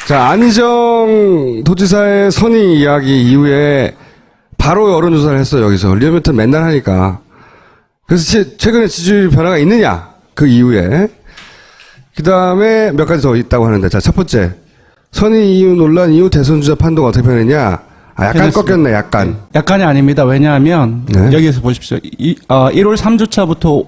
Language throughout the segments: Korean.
자, 안희정 도지사의 선임 이야기 이후에 바로 여론조사를 했어요, 여기서. 리얼미터 맨날 하니까. 그래서 최근에 지지율 변화가 있느냐? 그 이후에. 그 다음에 몇 가지 더 있다고 하는데. 자, 첫 번째. 선임 이후 논란 이후 대선주자 판도가 어떻게 변했냐? 아, 약간 꺾였네, 약간. 약간이 아닙니다. 왜냐하면, 네. 여기에서 보십시오. 1월 3주차부터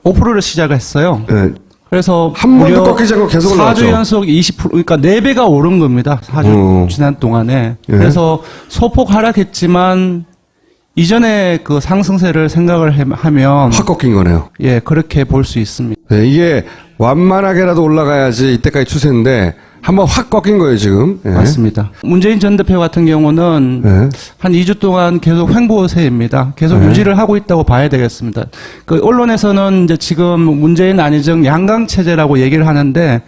5%를 시작을 했어요. 네. 그래서 한 번도 꺾이지 않고 계속 올라갔죠. 4주 연속 20%, 그러니까 4배가 오른 겁니다. 4주 지난 동안에. 예. 그래서 소폭 하락했지만 이전에 그 상승세를 생각을 하면 확 꺾인 거네요. 예, 그렇게 볼 수 있습니다. 네, 이게 완만하게라도 올라가야지 이때까지 추세인데 한번 확 꺾인 거예요, 지금. 예. 맞습니다. 문재인 전 대표 같은 경우는 예. 한 2주 동안 계속 횡보세입니다. 계속 예. 유지를 하고 있다고 봐야 되겠습니다. 그 언론에서는 이제 지금 문재인 안희정 양강 체제라고 얘기를 하는데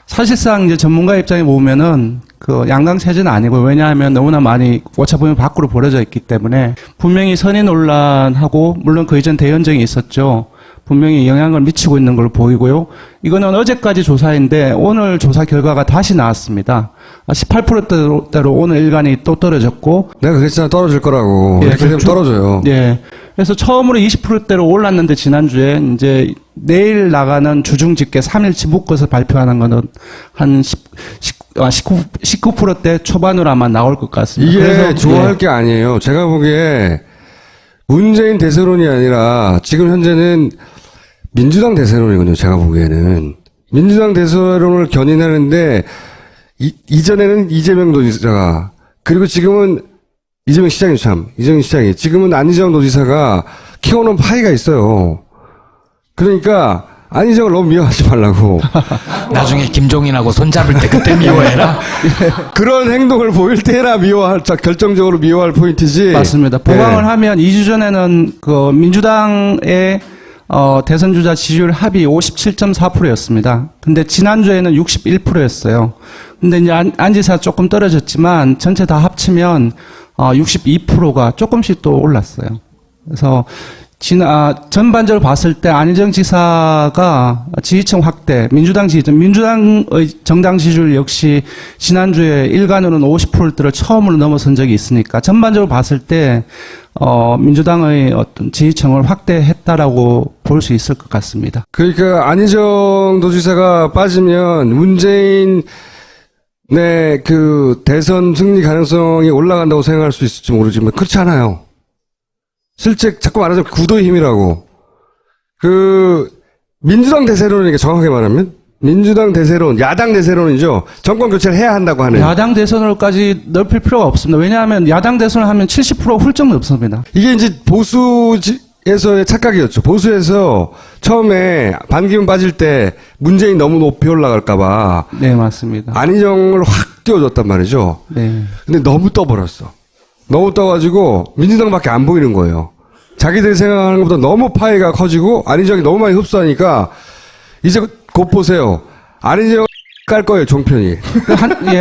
사실상 이제 전문가 입장에 보면은 그 양강 체제는 아니고 왜냐하면 너무나 많이 오차범위 밖으로 벌어져 있기 때문에 분명히 선의 논란하고 물론 그 이전 대연정이 있었죠. 분명히 영향을 미치고 있는 걸로 보이고요. 이거는 어제까지 조사인데 오늘 조사 결과가 다시 나왔습니다. 18%대로 오늘 일간이 또 떨어졌고. 내가 그랬잖아, 떨어질 거라고. 예, 이렇게 되면 떨어져요. 예. 그래서 처음으로 20%대로 올랐는데 지난주에 이제 내일 나가는 주중 집계 3일치 묶어서 발표하는 거는 한 19%대 초반으로 아마 나올 것 같습니다. 이게 그래서 좋아할 게 아니에요. 제가 보기에 문재인 대세론이 아니라 지금 현재는 민주당 대세론이거든요. 제가 보기에는. 민주당 대세론을 견인하는데 이전에는 이재명 도지사가 그리고 지금은 이재명 시장이 이재명 시장이 지금은 안희정 도지사가 키워놓은 파이가 있어요. 그러니까 안희정을 너무 미워하지 말라고. 나중에 김종인하고 손잡을 때 그때 미워해라. 그런 행동을 보일 때 해라 결정적으로 미워할 포인트지. 맞습니다. 보강을 하면 2주 전에는 그 민주당의 대선 주자 지지율 합이 57.4%였습니다. 근데 지난주에는 61%였어요. 근데 이제 안 지사 조금 떨어졌지만 전체 다 합치면 62%가 조금씩 또 올랐어요. 그래서 전반적으로 봤을 때 안희정 지사가 지지층 확대, 민주당의 정당 지지율 역시 지난주에 일간으로는 50%대를 처음으로 넘어선 적이 있으니까 전반적으로 봤을 때 민주당의 어떤 지지층을 확대했다라고 볼 수 있을 것 같습니다. 그러니까 안희정 도지사가 빠지면 문재인 그 대선 승리 가능성이 올라간다고 생각할 수 있을지 모르지만 그렇지 않아요. 실제 자꾸 말하자면 구도의 힘이라고. 민주당 대세론이니까 정확하게 말하면 민주당 대세론, 야당 대세론이죠. 정권 교체를 해야 한다고 하는. 야당 대선을까지 넓힐 필요가 없습니다. 왜냐하면 야당 대선을 하면 70% 훌쩍 넘습니다. 이게 이제 보수에서의 착각이었죠. 보수에서 처음에 반기문 빠질 때 문재인 너무 높이 올라갈까봐. 네, 맞습니다. 안희정을 확 띄워줬단 말이죠. 네. 근데 너무 떠버렸어. 너무 떠가지고 민주당밖에 안 보이는 거예요. 자기들이 생각하는 것보다 너무 파이가 커지고 안희정이 너무 많이 흡수하니까 이제 곧 보세요. 안희정 깔 거예요, 종편이.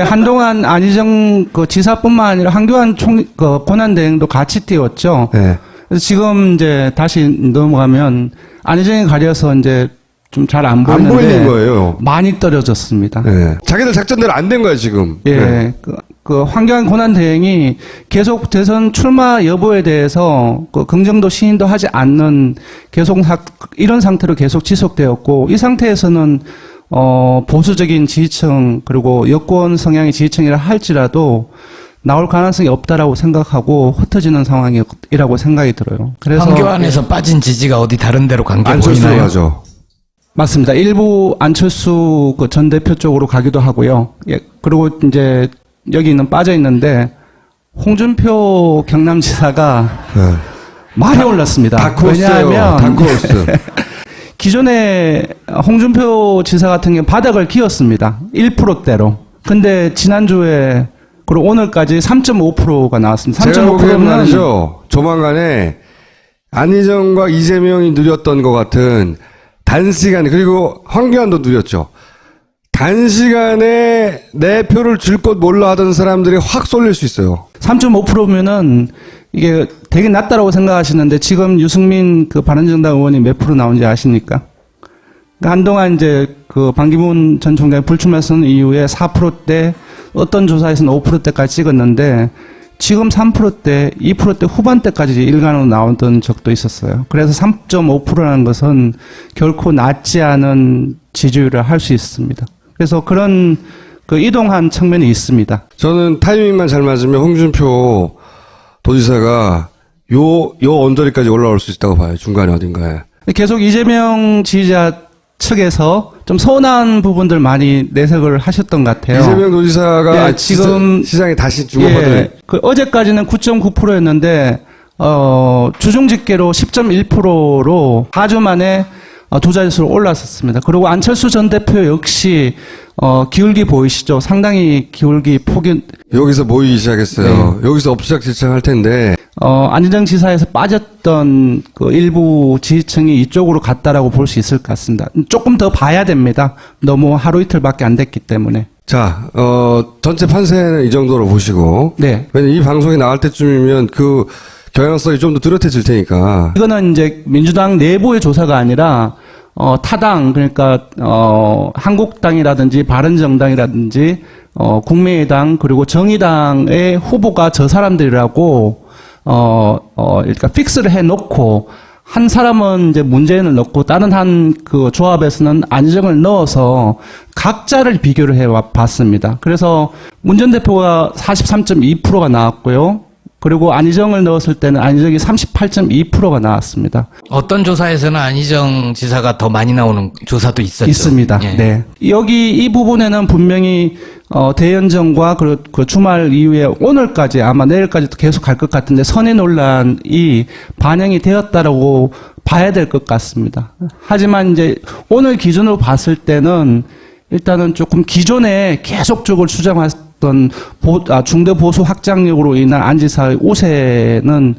한동안 안희정 그 지사뿐만 아니라 한교안 권한대행도 같이 띄웠죠. 네. 그래서 지금 이제 다시 넘어가면 안희정이 가려서 이제 좀 잘 안 보이는데. 안 보이는 거예요. 많이 떨어졌습니다. 네. 자기들 작전대로 안 된 거예요, 지금. 예. 네. 그 황교안 권한대행이 계속 대선 출마 여부에 대해서 그 긍정도 시인도 하지 않는 이런 상태로 계속 지속되었고 이 상태에서는 보수적인 지지층 그리고 여권 성향의 지지층이라 할지라도 나올 가능성이 없다라고 생각하고 흩어지는 상황이라고 생각이 들어요. 그래서 황교안에서 빠진 지지가 어디 다른 데로 간 게 보이나요? 안철수로 맞습니다. 일부 안철수 그 전 대표 쪽으로 가기도 하고요. 예. 그리고 이제 여기 빠져 있는데 홍준표 경남지사가 네. 많이 올랐습니다. 왜냐하면 다크호스. 기존에 홍준표 지사 같은 경우 바닥을 기었습니다. 1%대로. 근데 지난주에 그리고 오늘까지 3.5%가 나왔습니다. 3.5%는 말이죠. 조만간에 안희정과 이재명이 누렸던 것 같은 단시간에 그리고 황교안도 누렸죠. 단시간에 내 표를 줄 것 몰라 하던 사람들이 확 쏠릴 수 있어요. 3.5%면은 이게 되게 낮다라고 생각하시는데 지금 유승민 그 바른정당 의원이 몇 프로 나온지 아십니까? 그러니까 한동안 이제 그 반기문 전 총장이 불출마선 이후에 4%대, 어떤 조사에서는 5%대까지 찍었는데 지금 3%대, 2%대 후반대까지 일간으로 나오던 적도 있었어요. 그래서 3.5%라는 것은 결코 낮지 않은 지지율을 할 수 있습니다. 그래서 그런 그 이동한 측면이 있습니다. 저는 타이밍만 잘 맞으면 홍준표 도지사가 요 언저리까지 올라올 수 있다고 봐요. 중간에 어딘가에. 계속 이재명 지지자 측에서 좀 서운한 부분들 많이 내색을 하셨던 것 같아요. 이재명 도지사가 예, 지금 시장에 다시 주목받을 그 어제까지는 9.9%였는데 주중 집계로 10.1%로 4주 만에 두 자릿수로 올랐었습니다. 그리고 안철수 전 대표 역시 기울기 보이시죠? 상당히 기울기 폭이 여기서 모이기 시작했어요. 여기서 엎치락질착할 텐데 안희정 지사에서 빠졌던 그 일부 지지층이 이쪽으로 갔다라고 볼 수 있을 것 같습니다. 조금 더 봐야 됩니다. 너무 하루 이틀밖에 안 됐기 때문에. 자, 전체 판세는 이 정도로 보시고 네. 왜냐면 이 방송이 나갈 때쯤이면 그 경향성이 좀 더 뚜렷해질 테니까. 이거는 이제 민주당 내부의 조사가 아니라 타당, 그러니까 한국당이라든지 바른정당이라든지 국민의당 그리고 정의당의 후보가 저 사람들이라고 그러니까 픽스를 해놓고 한 사람은 이제 문재인을 넣고 다른 한 그 조합에서는 안희정을 넣어서 각자를 비교를 해봤습니다. 그래서 문 전 대표가 43.2%가 나왔고요. 그리고 안희정을 넣었을 때는 안희정이 38.2%가 나왔습니다. 어떤 조사에서는 안희정 지사가 더 많이 나오는 조사도 있었죠. 있습니다. 예. 네. 여기 이 부분에는 분명히 대연정과 그 주말 이후에 오늘까지 아마 내일까지도 계속 갈 것 같은데 선의 논란이 반영이 되었다라고 봐야 될 것 같습니다. 하지만 이제 오늘 기준으로 봤을 때는 일단은 조금 기존에 계속적으로 주장했던 중대 보수 확장력으로 인한 안 지사의 우세는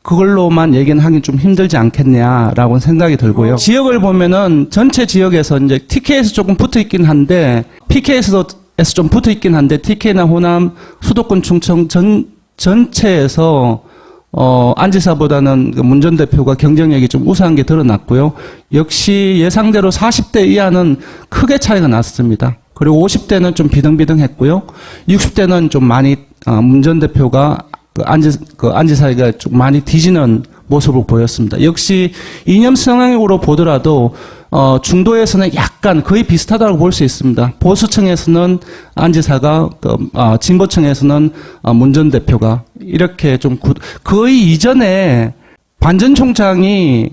그걸로만 얘기는 하긴 좀 힘들지 않겠냐라고 생각이 들고요. 지역을 보면은 전체 지역에서 이제 TK에서 조금 붙어 있긴 한데 PK에서 좀 붙어 있긴 한데 TK나 호남, 수도권, 충청 전체에서 안 지사보다는 문 전 대표가 경쟁력이 좀 우세한 게 드러났고요. 역시 예상대로 40대 이하는 크게 차이가 났습니다. 그리고 50대는 좀 비등비등했고요. 60대는 좀 많이 문 전 대표가 안 지사가 좀 많이 뒤지는 모습을 보였습니다. 역시 이념 성향으로 보더라도 중도에서는 약간 거의 비슷하다고 볼 수 있습니다. 보수층에서는 안 지사가 진보층에서는 문 전 대표가 이렇게 좀 거의 이전에 반 전 총장이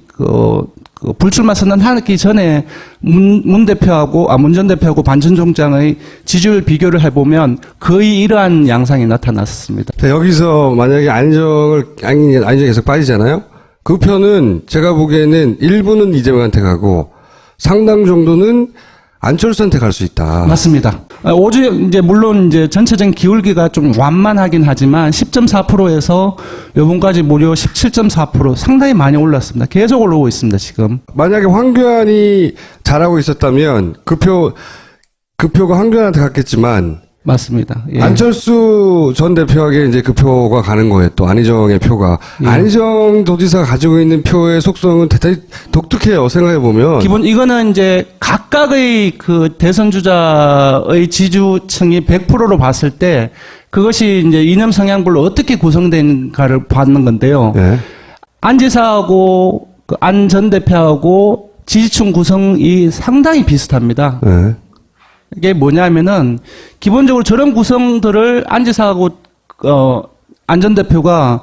불출마 선언하기 전에 문 전 대표하고 반 전 총장의 지지율 비교를 해보면 거의 이러한 양상이 나타났습니다. 자, 여기서 만약에 안희정이 계속 빠지잖아요. 그 표는 제가 보기에는 일부는 이재명한테 가고 상당 정도는 안철수한테 갈 수 있다. 맞습니다. 이제 물론 이제 전체적인 기울기가 좀 완만하긴 하지만 10.4%에서 요번까지 무려 17.4% 상당히 많이 올랐습니다. 계속 올라오고 있습니다, 지금. 만약에 황교안이 잘하고 있었다면 그 표가 황교안한테 갔겠지만 맞습니다. 예. 안철수 전 대표에게 이제 그 표가 가는 거예요. 또 안희정의 표가. 예. 안희정 도지사가 가지고 있는 표의 속성은 대단히 독특해요. 생각해 보면. 이거는 이제 각각의 그 대선 주자의 지지층이 100%로 봤을 때 그것이 이제 이념 성향별로 어떻게 구성되는가를 받는 건데요. 네. 안 지사하고 안 전 대표하고 지지층 구성이 상당히 비슷합니다. 네. 이게 뭐냐면은 기본적으로 저런 구성들을 안 지사하고 안 전 대표가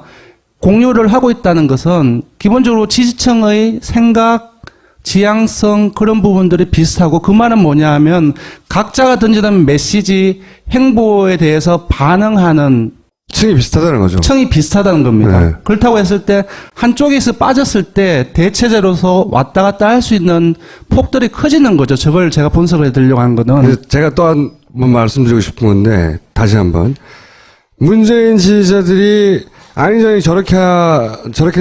공유를 하고 있다는 것은 기본적으로 지지층의 생각, 지향성 그런 부분들이 비슷하고 그 말은 뭐냐 하면 각자가 던지는 메시지, 행보에 대해서 반응하는 층이 비슷하다는 거죠. 층이 비슷하다는 겁니다. 네. 그렇다고 했을 때 한쪽에서 빠졌을 때 대체제로서 왔다 갔다 할 수 있는 폭들이 커지는 거죠. 저걸 제가 분석을 해드리려고 하는 거는. 그래서 제가 또 한 번 말씀드리고 싶은 건데 다시 한번 문재인 지지자들이 안희정이 저렇게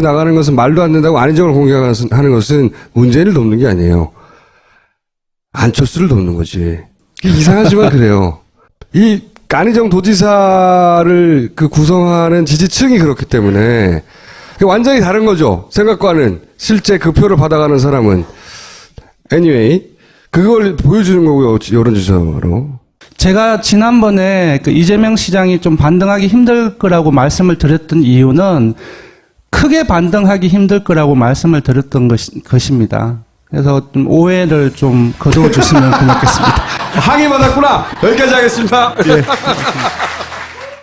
나가는 것은 말도 안 된다고 안희정을 공격하는 것은 문재인을 돕는 게 아니에요. 안철수를 돕는 거지. 이상하지만 그래요. 이 안희정 도지사를 구성하는 지지층이 그렇기 때문에 완전히 다른 거죠. 생각과는 실제 그 표를 받아가는 사람은 anyway 그걸 보여주는 거고요, 여론조사로. 제가 지난번에 그 이재명 시장이 좀 반등하기 힘들 거라고 말씀을 드렸던 이유는 크게 반등하기 힘들 거라고 말씀을 드렸던 것입니다. 그래서 좀 오해를 좀 거두어 주시면 고맙겠습니다. 항의받았구나. 여기까지 하겠습니다. 예.